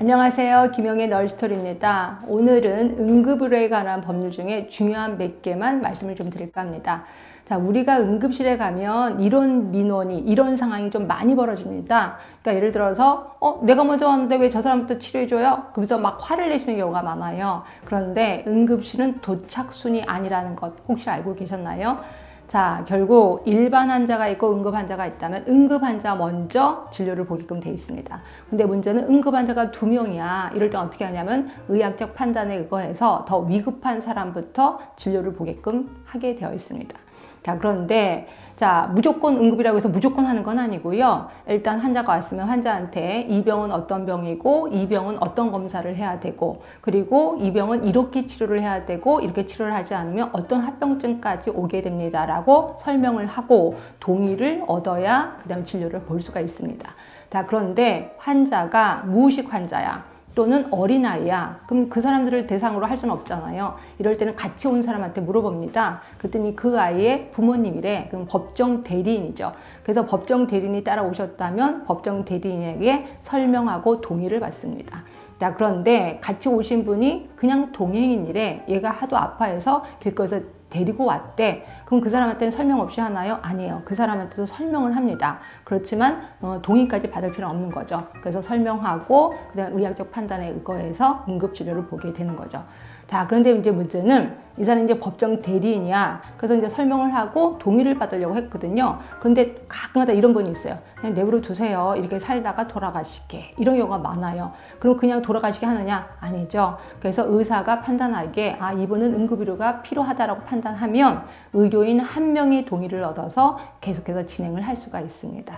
안녕하세요. 김영의 널스토리입니다. 오늘은 응급의료에 관한 법률 중에 중요한 몇 개만 말씀을 좀 드릴까 합니다. 자, 우리가 응급실에 가면 이런 민원이, 이런 상황이 좀 많이 벌어집니다. 그러니까 예를 들어서 내가 먼저 왔는데 왜 저 사람부터 치료해줘요? 그래서 막 화를 내시는 경우가 많아요. 그런데 응급실은 도착순이 아니라는 것 혹시 알고 계셨나요? 자, 결국 일반 환자가 있고 응급 환자가 있다면 응급 환자 먼저 진료를 보게끔 돼 있습니다. 근데 문제는 응급 환자가 2명이야. 이럴 때 어떻게 하냐면 의학적 판단에 의거해서 더 위급한 사람부터 진료를 보게끔 하게 되어 있습니다. 자, 그런데 자, 무조건 응급이라고 해서 무조건 하는 건 아니고요. 일단 환자가 왔으면 환자한테 이 병은 어떤 병이고 이 병은 어떤 검사를 해야 되고 그리고 이 병은 이렇게 치료를 해야 되고 이렇게 치료를 하지 않으면 어떤 합병증까지 오게 됩니다 라고 설명을 하고 동의를 얻어야 그 다음 진료를 볼 수가 있습니다. 자, 그런데 환자가 무의식 환자야. 또는 어린아이야. 그럼 그 사람들을 대상으로 할 수는 없잖아요. 이럴 때는 같이 온 사람한테 물어봅니다. 그랬더니 그 아이의 부모님이래. 그럼 법정 대리인이죠. 그래서 법정 대리인이 따라오셨다면 법정 대리인에게 설명하고 동의를 받습니다. 자, 그런데 같이 오신 분이 그냥 동행인이래. 얘가 하도 아파해서 길거리에서 데리고 왔대. 그럼 그 사람한테는 설명 없이 하나요? 아니에요. 그 사람한테도 설명을 합니다. 그렇지만 동의까지 받을 필요는 없는 거죠. 그래서 설명하고 그다음 의학적 판단에 의거해서 응급치료를 보게 되는 거죠. 자, 그런데 이제 문제는 이 사람이 이제 법정 대리인이야. 그래서 이제 설명을 하고 동의를 받으려고 했거든요. 그런데 가끔가다 이런 분이 있어요. 그냥 내버려 두세요. 이렇게 살다가 돌아가시게. 이런 경우가 많아요. 그럼 그냥 돌아가시게 하느냐? 아니죠. 그래서 의사가 판단하기에 아, 이분은 응급의료가 필요하다라고 판단하면 의료인 한 명의 동의를 얻어서 계속해서 진행을 할 수가 있습니다.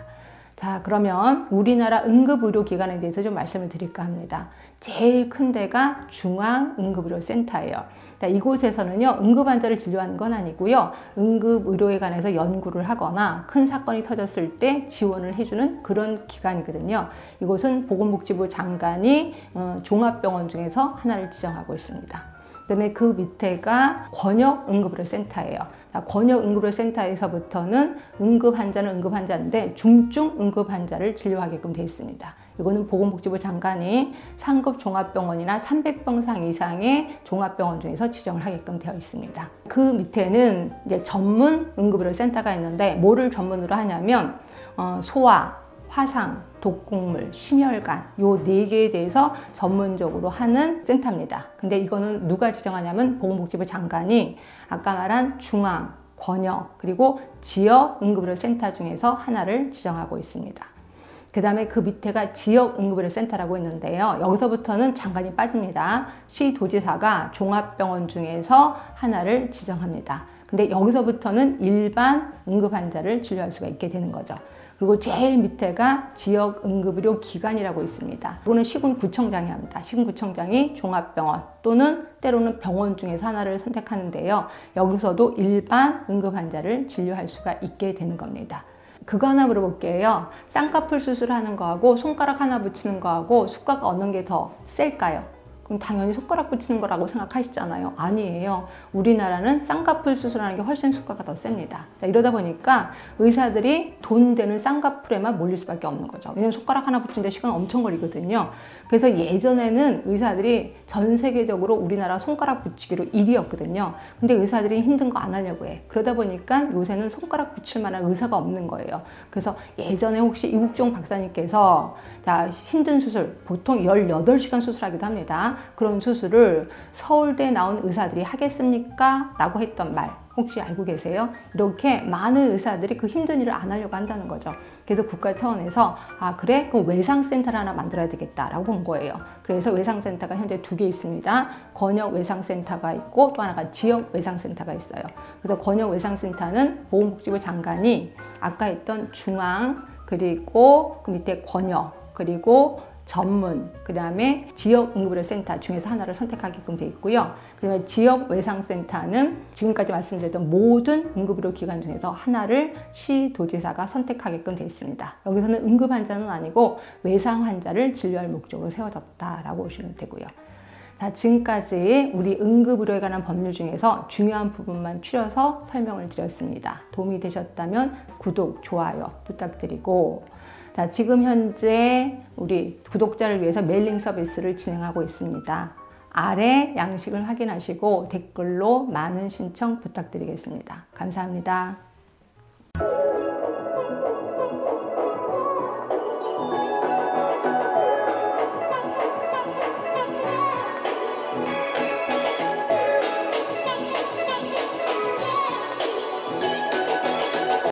자, 그러면 우리나라 응급의료기관에 대해서 좀 말씀을 드릴까 합니다. 제일 큰 데가 중앙응급의료센터예요. 자, 이곳에서는요, 응급환자를 진료하는 건 아니고요, 응급의료에 관해서 연구를 하거나 큰 사건이 터졌을 때 지원을 해주는 그런 기관이거든요. 이곳은 보건복지부 장관이 종합병원 중에서 하나를 지정하고 있습니다. 그다음에 그 밑에가 권역응급의료센터예요. 권역응급의료센터에서부터는 응급환자는 응급환자인데 중증 응급환자를 진료하게끔 되어 있습니다. 이거는 보건복지부 장관이 상급 종합병원이나 300병상 이상의 종합병원 중에서 지정을 하게끔 되어 있습니다. 그 밑에는 이제 전문 응급의료센터가 있는데 뭐를 전문으로 하냐면 소아, 화상, 독극물, 심혈관 요 4개에 대해서 전문적으로 하는 센터입니다. 근데 이거는 누가 지정하냐면 보건복지부 장관이 아까 말한 중앙, 권역, 그리고 지역 응급의료센터 중에서 하나를 지정하고 있습니다. 그 다음에 그 밑에가 지역 응급의료센터라고 있는데요. 여기서부터는 장관이 빠집니다. 시도지사가 종합병원 중에서 하나를 지정합니다. 근데 여기서부터는 일반 응급환자를 진료할 수가 있게 되는 거죠. 그리고 제일 밑에가 지역응급의료기관이라고 있습니다. 이거는 시군구청장이 합니다. 시군구청장이 종합병원 또는 때로는 병원 중에서 하나를 선택하는데요. 여기서도 일반 응급환자를 진료할 수가 있게 되는 겁니다. 그거 하나 물어볼게요. 쌍꺼풀 수술하는 거하고 손가락 하나 붙이는 거하고 수가가 어느 게 더 셀까요? 그럼 당연히 손가락 붙이는 거라고 생각하시잖아요. 아니에요. 우리나라는 쌍꺼풀 수술하는 게 훨씬 수가가 더 셉니다. 자, 이러다 보니까 의사들이 돈 되는 쌍꺼풀에만 몰릴 수밖에 없는 거죠. 왜냐면 손가락 하나 붙이는데 시간 엄청 걸리거든요. 그래서 예전에는 의사들이 전 세계적으로 우리나라 손가락 붙이기로 1위였거든요. 근데 의사들이 힘든 거 안 하려고 해. 그러다 보니까 요새는 손가락 붙일 만한 의사가 없는 거예요. 그래서 예전에 혹시 이국종 박사님께서 자, 힘든 수술, 보통 18시간 수술하기도 합니다. 그런 수술을 서울대에 나온 의사들이 하겠습니까? 라고 했던 말 혹시 알고 계세요? 이렇게 많은 의사들이 그 힘든 일을 안 하려고 한다는 거죠. 그래서 국가 차원에서 아, 그래? 그럼 외상센터를 하나 만들어야 되겠다라고 본 거예요. 그래서 외상센터가 현재 2개 있습니다. 권역 외상센터가 있고 또 하나가 지역 외상센터가 있어요. 그래서 권역 외상센터는 보건복지부 장관이 아까 했던 중앙 그리고 그 밑에 권역 그리고 전문, 그 다음에 지역응급의료센터 중에서 하나를 선택하게끔 되어 있고요. 그 다음에 지역외상센터는 지금까지 말씀드렸던 모든 응급의료기관 중에서 하나를 시도지사가 선택하게끔 되어 있습니다. 여기서는 응급환자는 아니고 외상환자를 진료할 목적으로 세워졌다라고 보시면 되고요. 자, 지금까지 우리 응급의료에 관한 법률 중에서 중요한 부분만 추려서 설명을 드렸습니다. 도움이 되셨다면 구독, 좋아요 부탁드리고, 자, 지금 현재 우리 구독자를 위해서 메일링 서비스를 진행하고 있습니다. 아래 양식을 확인하시고 댓글로 많은 신청 부탁드리겠습니다. 감사합니다.